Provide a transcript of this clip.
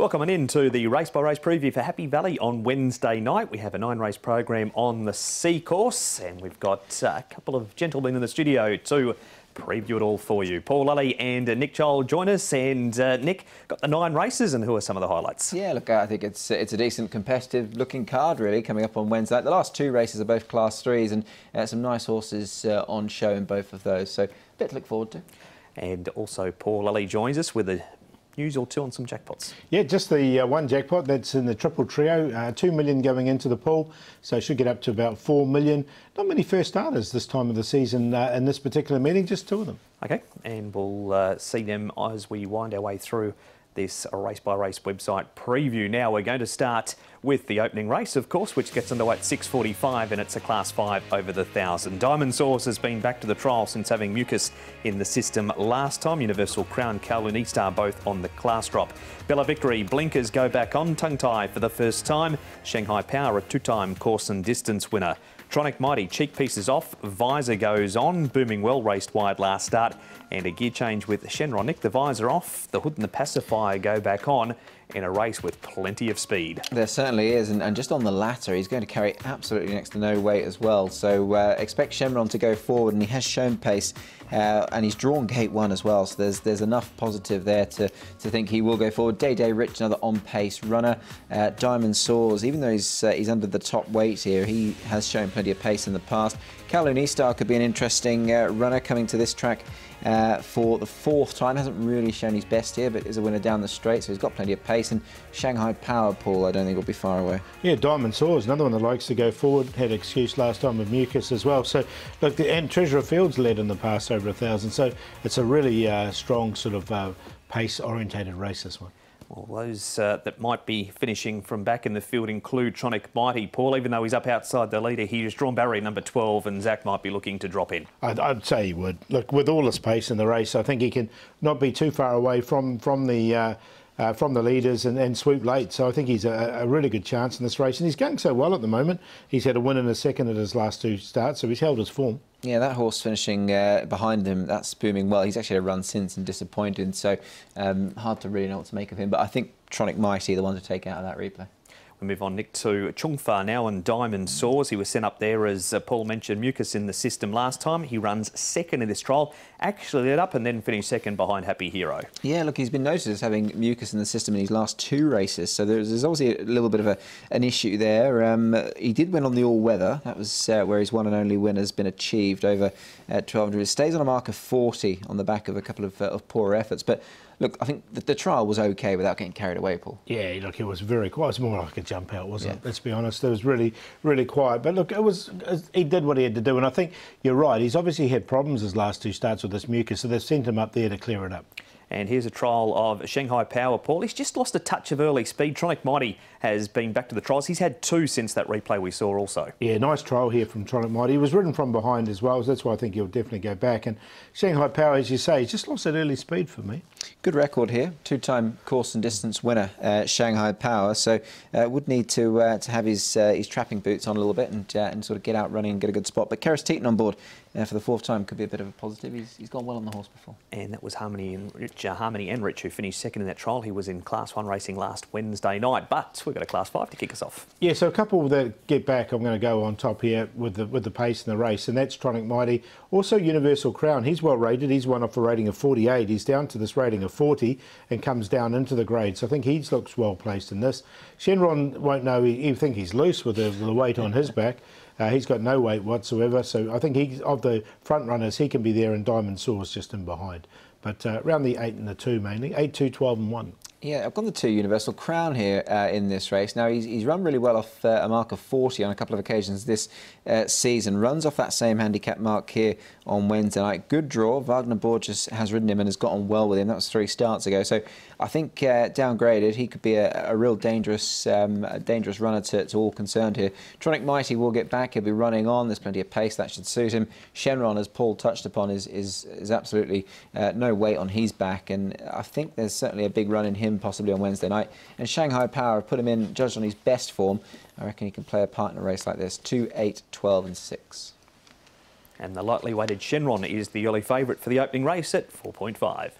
Welcome on into the race by race preview for Happy Valley on Wednesday night. We have a 9-race program on the C course and we've got a couple of gentlemen in the studio to preview it all for you. Paul Lally and Nick Chole join us, and Nick, got the 9 races, and who are some of the highlights? Yeah, look, I think it's a decent competitive looking card really coming up on Wednesday. The last 2 races are both Class 3s and some nice horses on show in both of those, so a bit to look forward to. And also Paul Lally joins us with a news or two on some jackpots. Yeah, just the one jackpot that's in the triple trio, 2 million going into the pool, so it should get up to about 4 million. Not many first starters this time of the season in this particular meeting, just 2 of them. Okay, and we'll see them as we wind our way through this race by race website preview. Now we're going to start with the opening race, of course, which gets underway at 6:45, and it's a Class 5 over the 1,000. Diamond Source has been back to the trial since having mucus in the system last time. Universal Crown, Kowloon Star both on the class drop. Bella Victory, Blinkers go back on tongue tie for the first time. Shanghai Power, a 2-time course and distance winner. Tronic Mighty, cheek pieces off, visor goes on, Booming Well raced wide last start, and a gear change with Shenron. Nick, the visor off, the hood and the pacifier go back on in a race with plenty of speed. There certainly is, and just on the latter, he's going to carry absolutely next to no weight as well, so expect Shenron to go forward, and he has shown pace, and he's drawn gate 1 as well, so there's enough positive there to think he will go forward. Day Rich, another on-pace runner. Diamond Soars, even though he's under the top weight here, he has shown plenty of pace in the past. Kowloon Star could be an interesting runner coming to this track for the 4th time. Hasn't really shown his best here, but is a winner down the straight, so he's got plenty of pace. And Shanghai Power, Paul, I don't think will be far away. Yeah, Diamond Soars, another one that likes to go forward. Had an excuse last time with mucus as well. So, look, and Treasurer Fields led in the past over 1,000. So it's a really strong sort of pace-orientated race, this one. Well, those that might be finishing from back in the field include Tronic Mighty. Paul, even though he's up outside the leader, he's drawn barrier number 12, and Zach might be looking to drop in. I'd say he would. Look, with all his pace in the race, I think he can not be too far away from the leaders and swoop late. So I think he's a really good chance in this race. And he's going so well at the moment. He's had a win and a second at his last 2 starts, so he's held his form. Yeah, that horse finishing behind him, that's Booming Well. He's actually had a run since and disappointed, so hard to really know what to make of him. But I think Tronic Mighty, the one to take out of that replay. We move on, Nick, to Chungfa now and Diamond Soars. He was sent up there, as Paul mentioned, mucus in the system last time. He runs 2nd in this trial, actually led up and then finished 2nd behind Happy Hero. Yeah, look, he's been noticed as having mucus in the system in his last 2 races, so there's obviously a little bit of an issue there. He did win on the all-weather. That was where his one and only win has been achieved over 1,200. He stays on a mark of 40 on the back of a couple of poorer efforts, but look, I think the trial was okay without getting carried away, Paul. Yeah, look, it was very quiet. It was more like a jump out, wasn't it? Let's be honest. It was really, really quiet. But look, he did what he had to do. And I think you're right. He's obviously had problems his last 2 starts with this mucus, so they've sent him up there to clear it up. And here's a trial of Shanghai Power, Paul. He's just lost a touch of early speed. Tronic Mighty has been back to the trials. He's had 2 since that replay we saw also. Yeah, nice trial here from Tronic Mighty. He was ridden from behind as well, so that's why I think he'll definitely go back. And Shanghai Power, as you say, he's just lost that early speed for me. Good record here. 2-time course and distance winner, Shanghai Power. So would need to have his trapping boots on a little bit and sort of get out running and get a good spot. But Keris Teaton on board for the 4th time could be a bit of a positive. He's gone well on the horse before. And that was Harmony and Rich who finished 2nd in that trial. He was in Class 1 racing last Wednesday night, but we've got a Class 5 to kick us off. Yeah, so a couple that get back, I'm going to go on top here with the pace in the race, and that's Tronic Mighty. Also Universal Crown, he's well rated. He's won off a rating of 48. He's down to this rating of 40 and comes down into the grade. So I think he looks well placed in this. Shenron won't know. He'll think he's loose with the weight on his back. He's got no weight whatsoever. So I think he's of the front runners, he can be there, and Diamond Source just in behind. But around the 8 and the 2 mainly, 8, 2, 12 and 1. Yeah, I've gone the 2 Universal Crown here in this race. Now, he's run really well off a mark of 40 on a couple of occasions this season. Runs off that same handicap mark here on Wednesday night. Good draw. Wagner Borges has ridden him and has got on well with him. That was 3 starts ago. So I think downgraded, he could be a real dangerous runner to all concerned here. Tronic Mighty will get back. He'll be running on. There's plenty of pace. That should suit him. Shenron, as Paul touched upon, is absolutely no weight on his back. And I think there's certainly a big run in him possibly on Wednesday night. And Shanghai Power, put him in, judged on his best form. I reckon he can play a part in a race like this. 2, 8, 12 and 6. And the lightly weighted Shenron is the early favourite for the opening race at 4.5.